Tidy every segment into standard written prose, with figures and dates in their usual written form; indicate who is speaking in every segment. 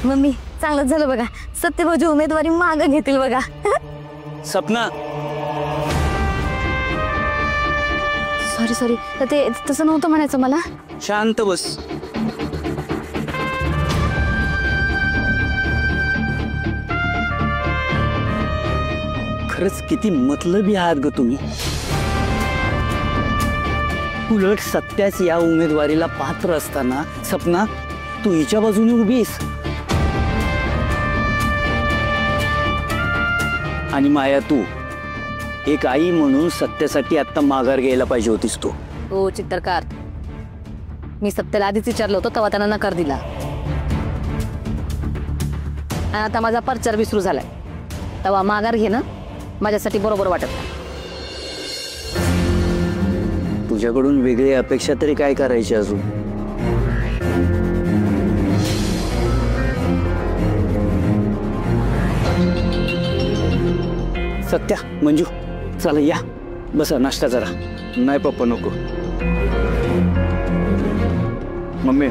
Speaker 1: Mummy चांगलंच झालं बघा, सत्यभाऊजी उमेदवारी मागं घेतील बघा.
Speaker 2: सपना
Speaker 1: सॉरी ते तसं नव्हतं म्हणायचं मला.
Speaker 2: शांत बस. खरंच किती मतलबी आहात ग तुम्ही. उलट सत्याच या उमेदवारीला पात्र असताना सपना तू हिच्या बाजूने उभीस. आणि माया तू एक आई म्हणून सत्यासाठी आता माघार घ्यायला पाहिजे होतीस तू.
Speaker 1: हो चित्रकार, मी सत्याला आधीच विचारलं होतं तेव्हा त्यानं नकार दिला. आणि आता माझा प्रचार विसरू झालाय तेव्हा माघार घेणं माझ्यासाठी बरोबर वाटत नाही.
Speaker 2: तुझ्याकडून वेगळी अपेक्षा तरी काय करायची अजून. सत्या मंजू चला या बसा नाश्ता जरा.
Speaker 3: नाही पप्पा नको. मम्मी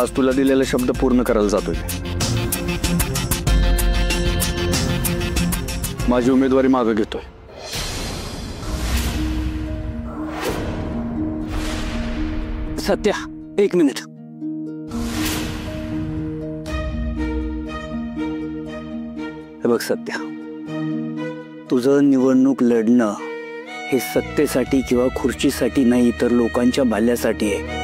Speaker 3: आज तुला दिलेला शब्द पूर्ण करायला जातोय. माझी उमेदवारी मागे घेतोय.
Speaker 2: सत्या एक मिनिट. हे बघ सत्या, तुझं निवडणूक लढणं हे सत्तेसाठी किंवा खुर्चीसाठी नाही तर लोकांच्या भल्यासाठी आहे.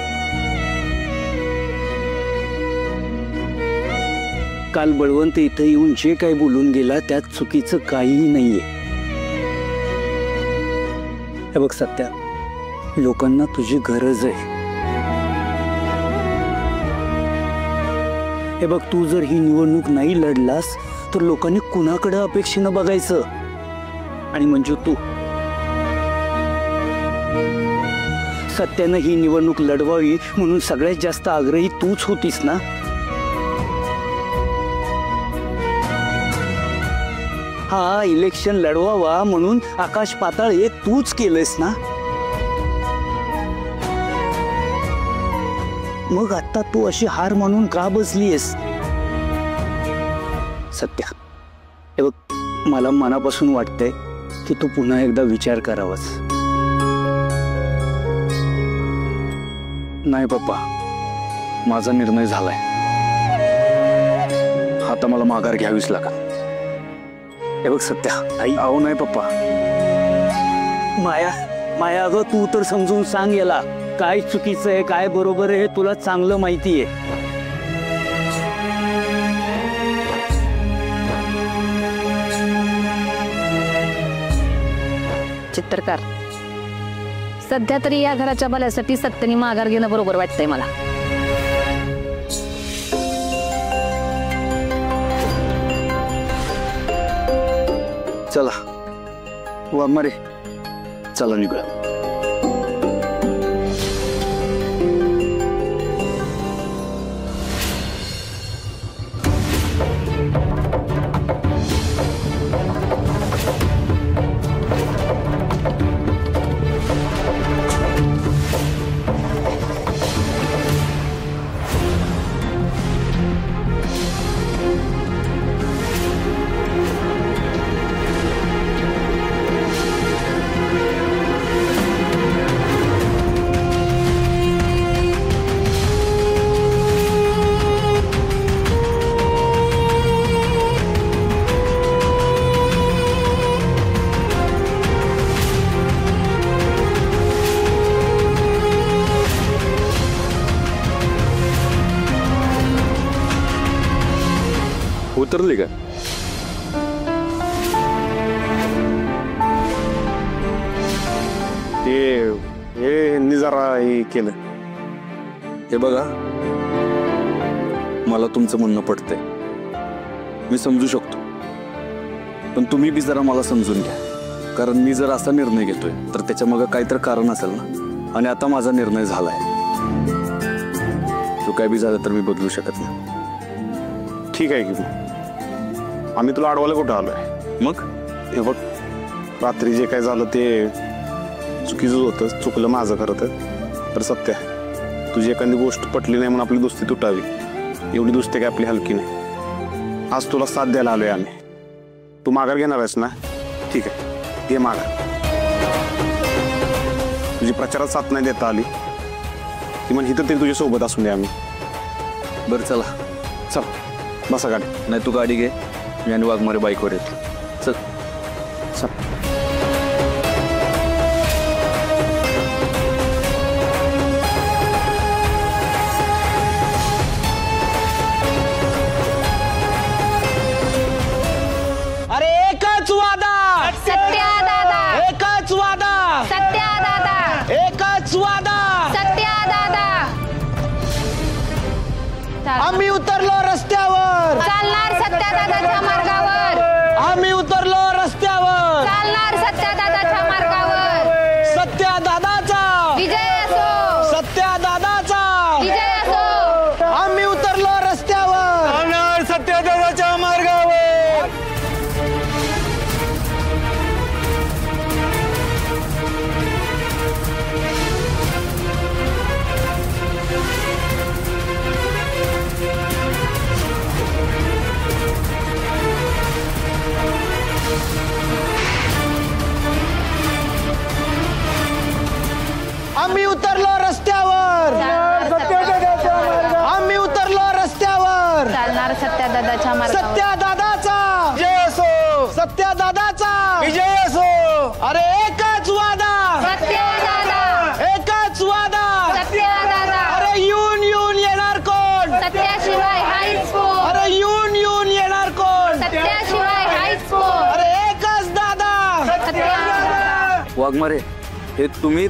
Speaker 2: काल बळवंत इथं येऊन जे काही बोलून गेला त्यात चुकीचं काहीही नाहीये. हे बघ सत्या, लोकांना तुझी गरज आहे. हे बघ तू जर ही निवडणूक नाही लढलास तर लोकांनी कुणाकडे अपेक्षेनं बघायचं. आणि म्हणजे तू सत्यानं ही निवडणूक लढवावी म्हणून सगळ्यात जास्त आग्रही तूच होतीस ना. हा इलेक्शन लढवावा म्हणून आकाश पाताळ हे तूच केलंयस ना. मग आता तू अशी हार मानून का बसलीयस. सत्या हे बघ, मला मनापासून वाटतंय की तू पुन्हा एकदा विचार करावास.
Speaker 3: नाही पप्पा, माझा निर्णय झालाय. आता मला माघार घ्यावीच लागेल.
Speaker 2: हे बघ सत्या, आई
Speaker 3: अहो नाही पप्पा.
Speaker 2: माया अगं तू तर समजून सांग याला काय चुकीचं आहे काय बरोबर आहे हे तुला चांगलं माहिती आहे.
Speaker 1: चित्रकार, सध्या तरी या घराच्या भल्यासाठी सत्याने माघार घेणं बरोबर वाटतंय मला.
Speaker 3: चला वामारे, चला निघूया.
Speaker 4: उतरली का?
Speaker 3: हे जरा हे केलं. हे बघा, मला तुमचं म्हणणं पटतंय, मी समजू शकतो. पण तुम्ही बी जरा मला समजून घ्या. कारण मी जर असा निर्णय घेतोय तर त्याच्या मागे काहीतरी कारण असेल ना. आणि आता माझा निर्णय झालाय. जो काय बी झालं तर मी बदलू शकत नाही.
Speaker 4: ठीक आहे की आम्ही तुला अडवायला कुठं आलोय.
Speaker 3: मग
Speaker 4: हे बघ, रात्री जे काय झालं ते चुकीचं होतं. चुकलं माझं खरं तर. सत्य, तुझी एखादी गोष्ट पटली नाही म्हणून आपली दोस्ती तुटावी एवढी दुसते काय आपली हलकी नाही. आज तुला साथ द्यायला आलोय आम्ही. तू माघार घेणार आहेस ना? ठीक आहे, घे माघार. तुझी प्रचारात साथ नाही देता आली ती म्हणजे इथं तरी तुझ्या सोबत असून दे आम्ही.
Speaker 3: बरं चला,
Speaker 4: चल बसा गाडी.
Speaker 3: नाही तू गाडी घे, मी आणि वाघमारे बाईकवर येतो. चल
Speaker 4: चल.
Speaker 5: अरे एकच वादा,
Speaker 1: सत्या दादा,
Speaker 5: एकच वादा,
Speaker 1: सत्या दादा,
Speaker 5: एकच वादा.
Speaker 1: सत्या दादा.
Speaker 5: आम्ही उतरलो रस्त्यावर,
Speaker 1: चालणार सत्या दादाच्या मार्गावर,
Speaker 5: आम्ही उतरलो रस्त्यावर.
Speaker 1: चालणार सत्या दादाच्या मार्गावर.
Speaker 5: सत्या दादाचा
Speaker 1: विजय असो,
Speaker 5: सत्या दादाचा
Speaker 1: विजय असो.
Speaker 5: आम्ही उतरलो रस्त्यावर, सत्या दादाच्या मार्गावर. आम्ही उतरलो रस्त्यावर, आम्ही उतरलो रस्त्यावर.
Speaker 1: चालणार सत्या दादाच्या मार्गावर.
Speaker 5: सत्या दादाचा विजय असो, सत्या दादाचा विजय असो. अरे एकच वादा,
Speaker 1: सत्या दादा,
Speaker 5: एकच वादा.
Speaker 1: सत्या दादा.
Speaker 5: अरे येऊन येऊन येणार कोण,
Speaker 1: सत्याशिवाय हायच कोण,
Speaker 5: अरे येऊन येऊन येणार कोण.
Speaker 1: सत्याशिवाय हायच कोण.
Speaker 5: अरे एकच दादा,
Speaker 1: सत्या दादा.
Speaker 3: वाघमारे, हे तुम्ही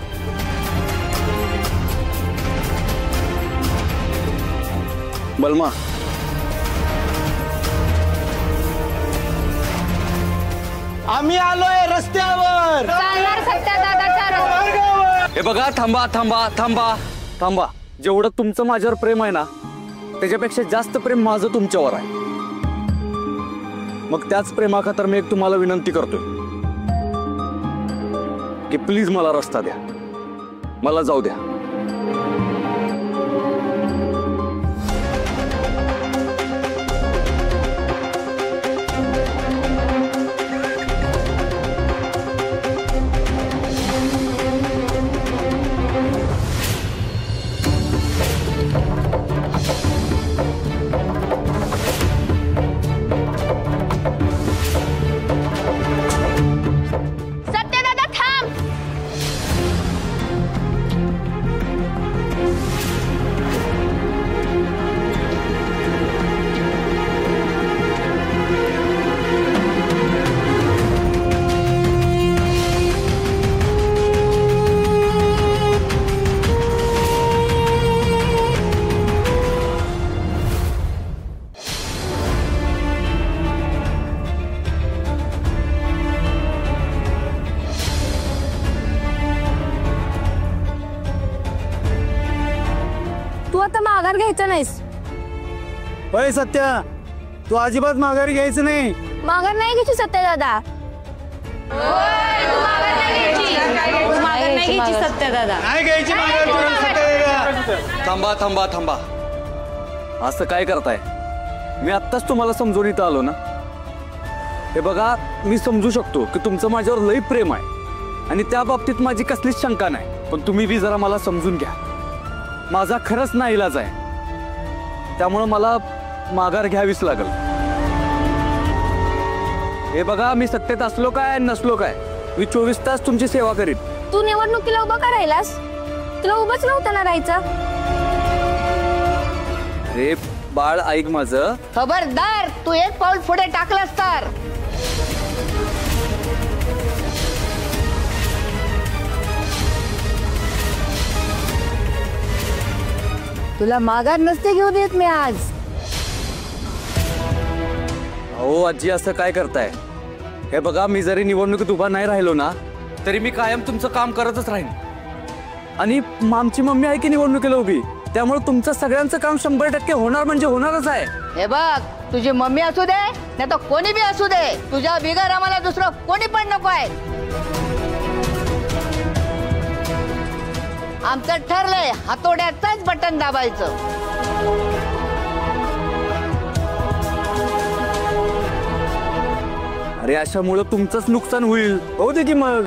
Speaker 3: बलमा.
Speaker 5: आम्ही आलोय रस्त्यावर.
Speaker 1: चालणार सत्या दादाच्या रस्त्यावर.
Speaker 3: हे बघा, थांबा थांबा थांबा थांबा. जेवढं तुमचं माझ्यावर प्रेम आहे ना, त्याच्यापेक्षा जास्त प्रेम माझं तुमच्यावर आहे. मग त्याच प्रेमाखातर मी एक तुम्हाला विनंती करतोय की प्लीज मला रस्ता द्या, मला जाऊ द्या.
Speaker 1: सत्या दादा थांब. तू आता माघार घ्यायचा नाहीस.
Speaker 2: होय सत्या, तू अजिबात माघारी घ्यायचं नाही.
Speaker 1: माघार नाही घ्यायची सत्या दादा. सत्या दादा.
Speaker 3: थांबा थांबा थांबा. असं काय करताय? मी आत्ताच तुम्हाला समजून इथं आलो ना. हे बघा, मी समजू शकतो की तुमचं माझ्यावर लई प्रेम आहे आणि त्या बाबतीत माझी कसलीच शंका नाही. पण तुम्ही बी जरा मला समजून घ्या. माझा खरंच नाईलाज आहे, त्यामुळं मला माघार घ्यावीच लागेल. हे बघा, मी सत्तेत असलो काय नसलो काय, मी 24 तास तुमची सेवा करीन.
Speaker 1: तू निवडणुकीला उभा का राहिलास? तुला उभंच नव्हतं ना राहायचं.
Speaker 3: अरे बाळ, ऐक माझं.
Speaker 1: खबरदार, तू एक पाऊल पुढे टाकलास तर. तुला माघार नसते घेऊ देत मी आज.
Speaker 3: हो आजी, असं काय करताय? हे बघा, मी जरी निवडणुकीत उभा नाही राहिलो ना, तरी मी कायम तुमचं काम करतच राहीन. आणि आमची मम्मी आहे की निवडणुकीला उभी, त्यामुळे तुमचं सगळ्यांचं काम 100% होणार म्हणजे होणारच आहे.
Speaker 6: हे बघ, तुझी मम्मी असू दे नाही तर कोणी बी असू दे, तुझ्या बिगर आम्हाला दुसरं कोणी पण नको आहे. आमचं ठरलंय हातोड्याचाच बटन दाबायचं.
Speaker 3: अरे अशामुळं तुमचंच नुकसान होईल.
Speaker 2: हो दे की मग,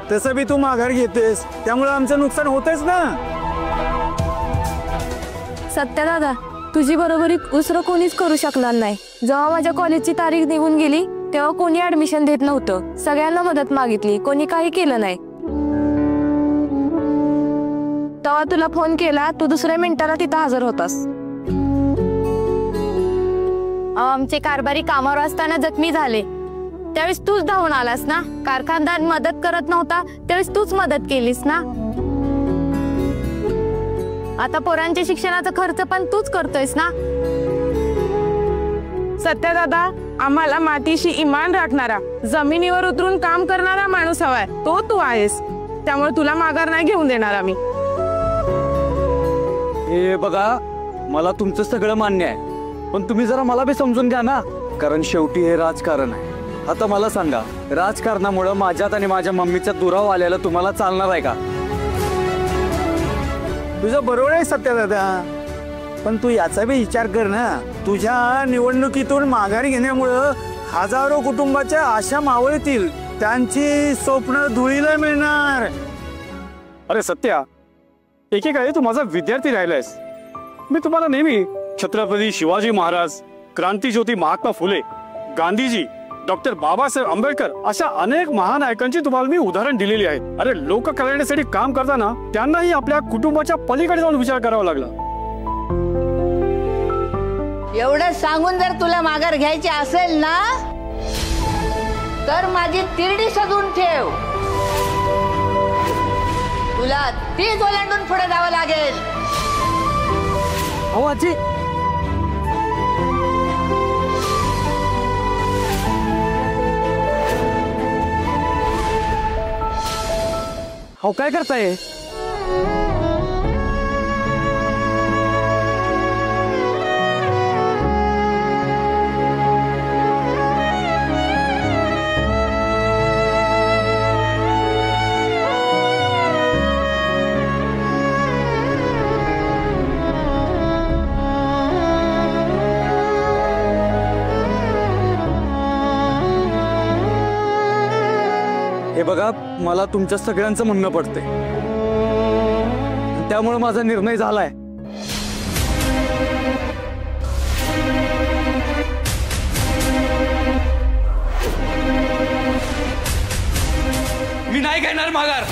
Speaker 2: तसं बी तू माघार घेतेस त्यामुळे आमचं नुकसान होतच ना.
Speaker 7: सत्या दादा, तुझी बरोबरी दुसरं कोणीच करू शकणार नाही. जेव्हा माझ्या कॉलेजची तारीख निघून गेली तेव्हा कोणी ऍडमिशन देत नव्हतं. सगळ्यांना मदत मागितली, कोणी काही केलं नाही. तेव्हा तुला फोन केला, तू दुसऱ्या मिनिटाला तिथं हजर होतास. आमचे कारभारी कामावर असताना जखमी झाले त्यावेळेस तूच धावून आलास ना. कारखानदार मदत करत नव्हता त्यावेळेस तूच मदत केलीस ना. आता पोरांच्या शिक्षणाचा खर्च पण तूच करतोयस ना.
Speaker 8: सत्या दादा, आम्हाला मातीशी इमान राखणारा, जमिनीवर उतरून काम करणारा माणूस हवाय, तो तू आहेस. त्यामुळे तुला माघार नाही घेऊन देणार आम्ही.
Speaker 3: हे बघा, मला तुमचं सगळं मान्य आहे, पण तुम्ही जरा मला बी समजून घ्या ना. कारण शेवटी हे राजकारण आहे. आता मला सांगा, राजकारणामुळे माझ्यात आणि माझ्या मम्मीच्या दुराव आलेला तुम्हाला चालणार आहे का?
Speaker 2: तुझं बरोबर आहे सत्या दादा, पण तू याचा बी विचार कर ना. तुझ्या निवडणुकीतून माघार घेण्यामुळं हजारो कुटुंबाच्या आशा मावळतील, त्यांची स्वप्न धुळीला मिळणार.
Speaker 9: अरे सत्या, एकेकाळी तू माझा विद्यार्थी राहिलायस. मी तुम्हाला नेहमी छत्रपती शिवाजी महाराज, क्रांतीज्योती महात्मा फुले, गांधीजी, डॉक्टर बाबासाहेब आंबेडकर अशा अनेक महानायकांची तुम्हाला मी उदाहरण दिलेली आहेत. अरे लोक कल्याणासाठी काम करताना त्यांनाही आपल्या कुटुंबाच्या पलीकडे जाऊन विचार करावा लागला.
Speaker 6: एवढं सांगून जर तुला माघार घ्यायची असेल ना तर माझी तिरडी सजून ठेव. तुला तीच ओलांडून पुढे जावं लागेल.
Speaker 3: हो आजी,
Speaker 9: हो काय करताय?
Speaker 3: हे बघा, मला तुमच्या सगळ्यांचं म्हणणं पडतंय, त्यामुळे माझा निर्णय झालाय. मी नाही घेणार माघार.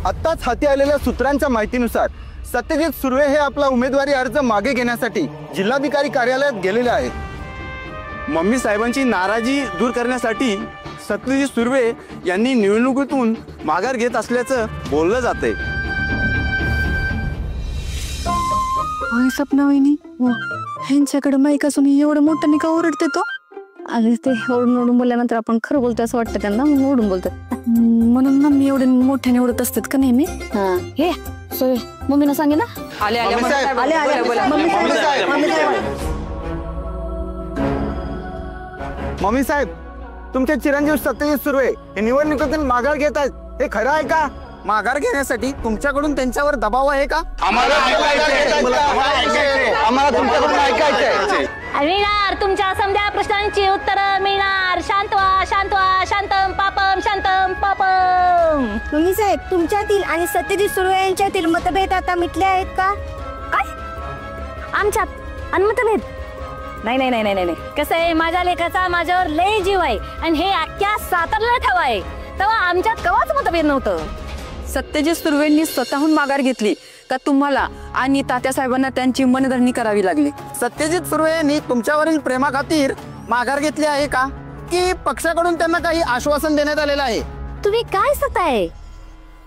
Speaker 5: आत्ताच हाती आलेल्या सूत्रांच्या माहितीनुसार सत्यजित सुर्वे हे आपला उमेदवारी अर्ज मागे घेण्यासाठी जिल्हाधिकारी कार्यालयात गेलेले आहेत. मम्मी साहेबांची नाराजी दूर करण्यासाठी सत्यजित सुर्वे यांनी निवडणुकीतून माघार घेत असल्याचं बोललं जाते.
Speaker 7: सपना वहिनी, ह्यांच्याकडे माईक असून एवढं मोठ्याने का ओरडते तो?
Speaker 1: आणि ते ओढून ओढून बोलल्यानंतर आपण खरं बोलतो असं वाटतं त्यांना, मग ओढून बोलतात.
Speaker 7: म्हणून मम्मी एवढे मोठ्याने ओरडत असतात का नेहमी?
Speaker 1: हे मम्मीनं सांगे ना.
Speaker 5: मम्मी साहेब, तुमचे चिरंजीव सत्यजित सुर्वे हे निवडणुकीतून माघार घेत आहेत, हे खरं आहे का? माघार घेण्यासाठी तुमच्याकडून त्यांच्यावर दबाव आहे का? आम्हाला तुमच्याकडून ऐकायचंय.
Speaker 1: मिळणार तुमच्या समजा प्रश्नांची उत्तर मिळणार. शांत व्हा, शांत व्हा. शांतम पापम, शांतम पापम.
Speaker 7: मम्मी साहेब, तुमच्यातील आणि सत्यजित सुर्वे यांच्यातील मतभेद आता मिटले आहेत का?
Speaker 1: काय आमच्यात आणि मतभेद? नाही नाही नाही नाही नाही. कसं आहे, माझ्या लेखाचा माझ्यावर लय जीव आहे आणि हे अख्ख्या सातारला ठाव आहे, तेव्हा आमच्यात कवाच मतभेद नव्हतं.
Speaker 10: सत्यजित सुर्वेंनी स्वतःहून माघार घेतली का तुम्हाला आणि तात्यासाहेबांना त्यांची मनधरणी करावी लागली?
Speaker 5: सत्यजित सुर्वे यांनी तुमच्यावरील प्रेमाखातीर माघार घेतली आहे का, की पक्षाकडून त्यांना काही आश्वासन देण्यात आलेलं आहे?
Speaker 1: तुम्ही काय सताय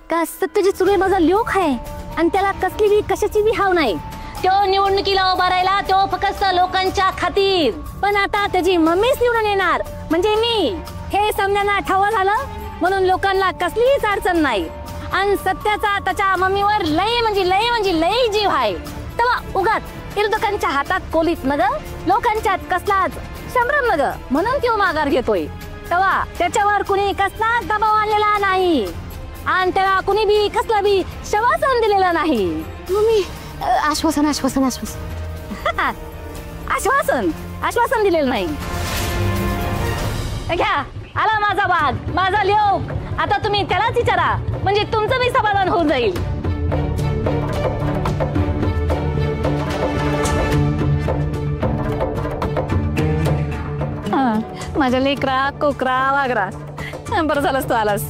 Speaker 1: का? सत्यजित सुर्वे माझा लोक आहे आणि त्याला कसली बी कशाची बी हाव नाही. तो निवडणुकीला उभा राहिला तो फक्त लोकांच्या खातीर. पण आता त्याची मम्मीच निवडून येणार म्हणजे मी, हे समजायला ठाव झालं. म्हणून लोकांना कसलीच अडचण नाही. आणि सत्याचा त्याच्या मम्मीवर लय म्हणजे लय जीव आहे. तेव्हा उगाच विरोधकांच्या हातात कोलीत नग, लोकांच्यात कसलाच संभ्रम नग, म्हणून तो माघार घेतोय. तेव्हा त्याच्यावर कुणी कसलाच दबाव आणलेला नाही आणि त्याला कुणी बी कसला बी शवासन दिलेला नाही.
Speaker 7: मम्मी आश्वासन आश्वासन आश्वासन
Speaker 1: आश्वासन दिलेलं नाही. घ्या आला माझा वाघ, माझा लोक. आता तुम्ही त्यालाच विचारा म्हणजे तुमचं बी समाधान होऊन जाईल. माझ्या लेकरा कोकरा वागरा, बरं झालंस तू आलास.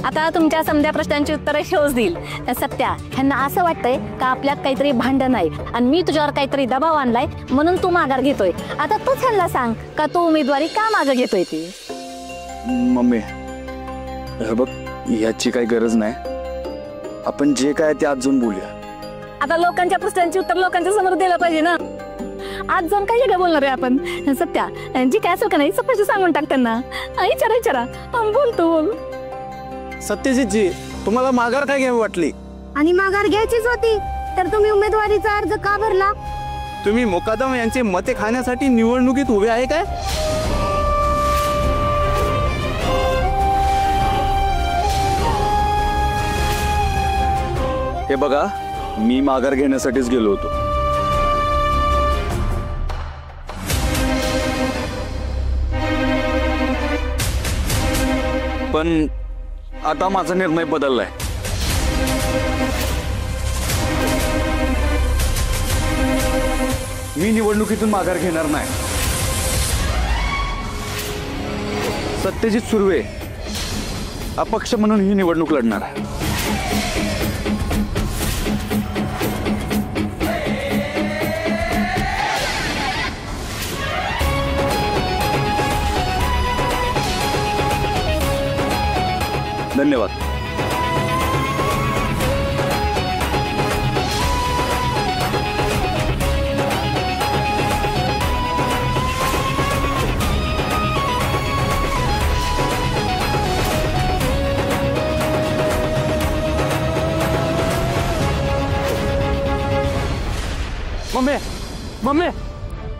Speaker 1: आता तुमच्या समध्या प्रश्नांची उत्तरं शोज देईल. सत्या, ह्यांना असं वाटतंय का आपल्यात काहीतरी भांडण आहे आणि मी तुझ्यावर काहीतरी दबाव आणलाय म्हणून तू माघार घेतोय. आता तूच ह्यांना सांग का तू उमेदवारी का मागे घेतोय ती.
Speaker 3: मम्मी हे बघ, ह्याची काही गरज नाही. आपण जे काय ते आज जाऊन बोलूया.
Speaker 1: आता लोकांच्या प्रश्नांची उत्तर लोकांच्या समोर दिलं पाहिजे ना. आज जाऊन काय काय बोलणार आहे आपण. सत्या, जी काय असेल का नाही सपशी सांगून टाक त्यांना. विचारा बोल तू बोल.
Speaker 2: सत्यजितजी, तुम्हाला माघार काय घ्यावी वाटली?
Speaker 7: आणि माघार घ्यायचीच होती तर तुम्ही उमेदवारीचा अर्ज का भरला?
Speaker 5: तुम्ही मुकादम यांचे मते खाण्यासाठी निवडणुकीत उभे आहे काय?
Speaker 3: हे बघा, मी माघार घेण्यासाठीच गेलो होतो. पण आता माझा निर्णय बदललाय. मी निवडणुकीतून माघार घेणार नाही. सत्यजित सुर्वे अपक्ष म्हणून ही निवडणूक लढणार आहे. धन्यवाद.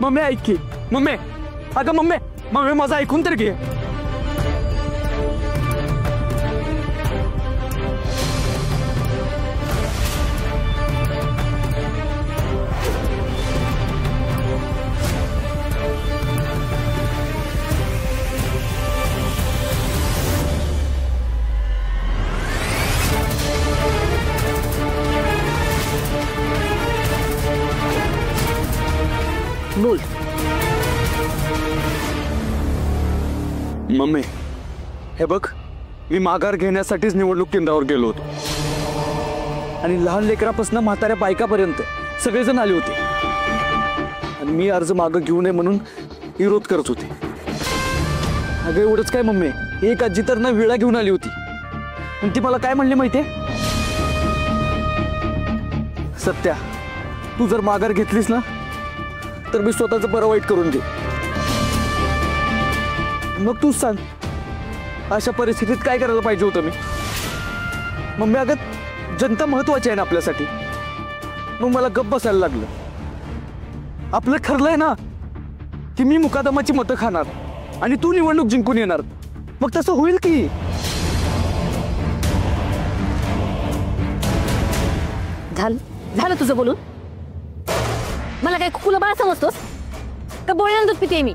Speaker 9: मम्मी ऐक की. अगं मम्मी माझं ऐकून तर घे.
Speaker 3: बोल. मम्मी हे बघ, मी माघार घेण्यासाठीच निवडणूक केंद्रावर गेलो होतो आणि लहान लेकरापासून म्हाताऱ्या बायकापर्यंत सगळेजण आले होते आणि मी अर्ज मागं घेऊ नये म्हणून विरोध करत होते. अगं एवढंच काय मम्मी, एक आजी तर ना विळा घेऊन आली होती आणि ती मला काय म्हणली माहितीये? सत्या, तू जर माघार घेतलीस ना तर मी स्वतःचं बरं वाईट करून दे. मग तूच सांग, अशा परिस्थितीत काय करायला पाहिजे होतं मी? मम्मी अगं जनता महत्वाची आहे ना आपल्यासाठी. मग मला गप्प बसायला लागलं. आपलं ठरलंय ना की मी मुकादमाची मतं खाणार आणि तू निवडणूक जिंकून येणार. मग तसं होईल की.
Speaker 1: झालं तुझं बोलून. मला काय खुला बाळ समजतोस का? बोलण्यानं दूध पिते मी.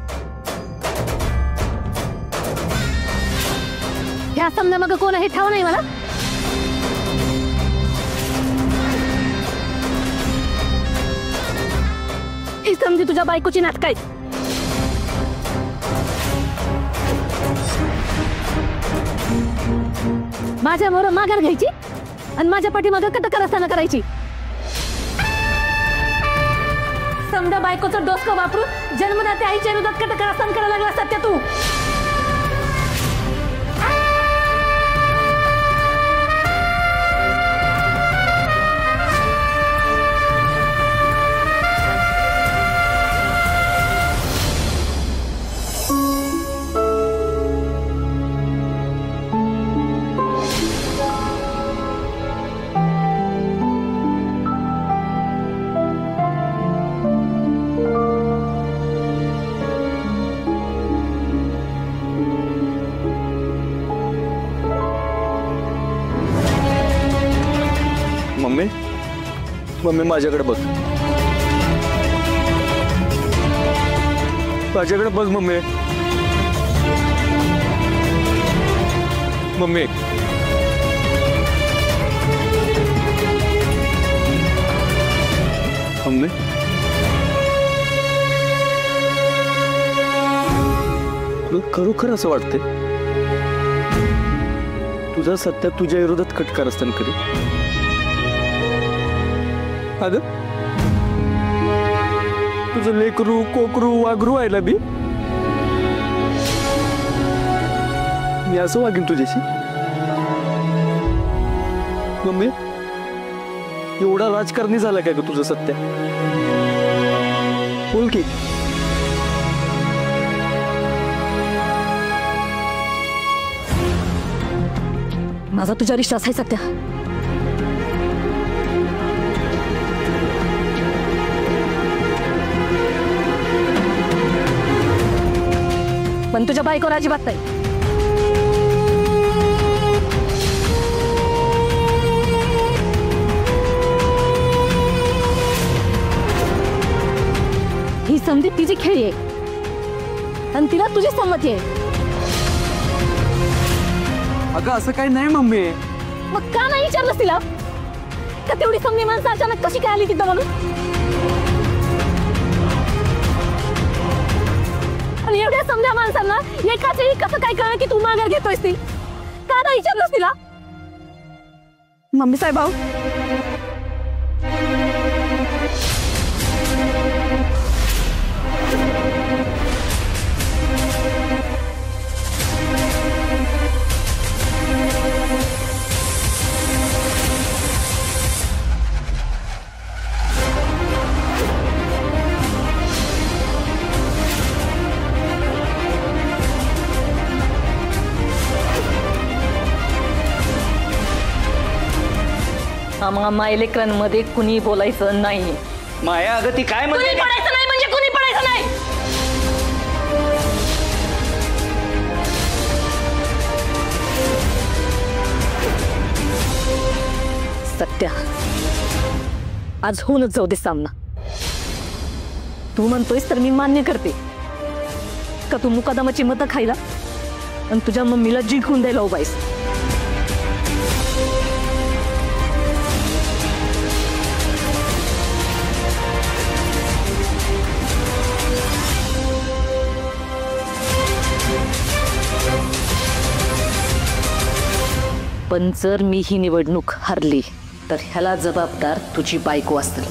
Speaker 1: ह्या समजा मग कोण हे ठाव नाही मला. ही समजी तुझ्या बायकोची नाटक आहेत. माझ्या मोर माघार घ्यायची आणि माझ्या पाठीमागं कटकारस्थानं करायची. समजा बायकोचं डोसकं वापरून जन्मदात्या आईच्या विरोधात कटकारस्थान करायला लागला सत्या तू.
Speaker 3: मम्मी मम्मी माझ्याकडे बघ, माझ्याकडे बघ मम्मी. मम्मी मम्मी तुला खरोखर असं वाटते तुझा सत्य तुझ्या विरोधात खटकार असताना कधी? अगं तुझं लेकरू कोकरू वागरू आहे ना मी असं वागेन तुझ्याशी? मम्मी एवढा राजकारणी झाला काय ग तुझं सत्य? बोल की.
Speaker 1: माझा तुझ्या विश्वास आहे सत्या, पण तुझ्या बायकोला अजिबात नाही. ही संधी तिची खेळी आहे आणि तिला तुझी संमती आहे.
Speaker 3: अगं असं काही नाही मम्मी.
Speaker 1: मग का नाही विचारलंस तिला का तेवढी समधी माणसं अचानक कशी काय आली तिथं म्हणून? आणि एवढ्या समध्या माणसांना एकाच वेळी कसं काय कळलं की तू माघार घेतोयस ती? का नाही विचारलंस तिला?
Speaker 10: मम्मी साहेब
Speaker 1: आम्हा मायलेकरांमध्ये कुणी बोलायचं नाही.
Speaker 11: माया अगं ती काय
Speaker 1: कुणी पडायचं नाही म्हणजे कुणी पडायचं नाही. सत्या आज होऊनच जाऊ दे सामना. तू म्हणतोयस तर मी मान्य करते का तू मुकादमाची मतं खायला आणि तुझ्या मम्मीला जिंकून द्यायला उभायस. पण जर मी ही निवडणूक हरली तर ह्याला जबाबदार तुझी बायको असेल.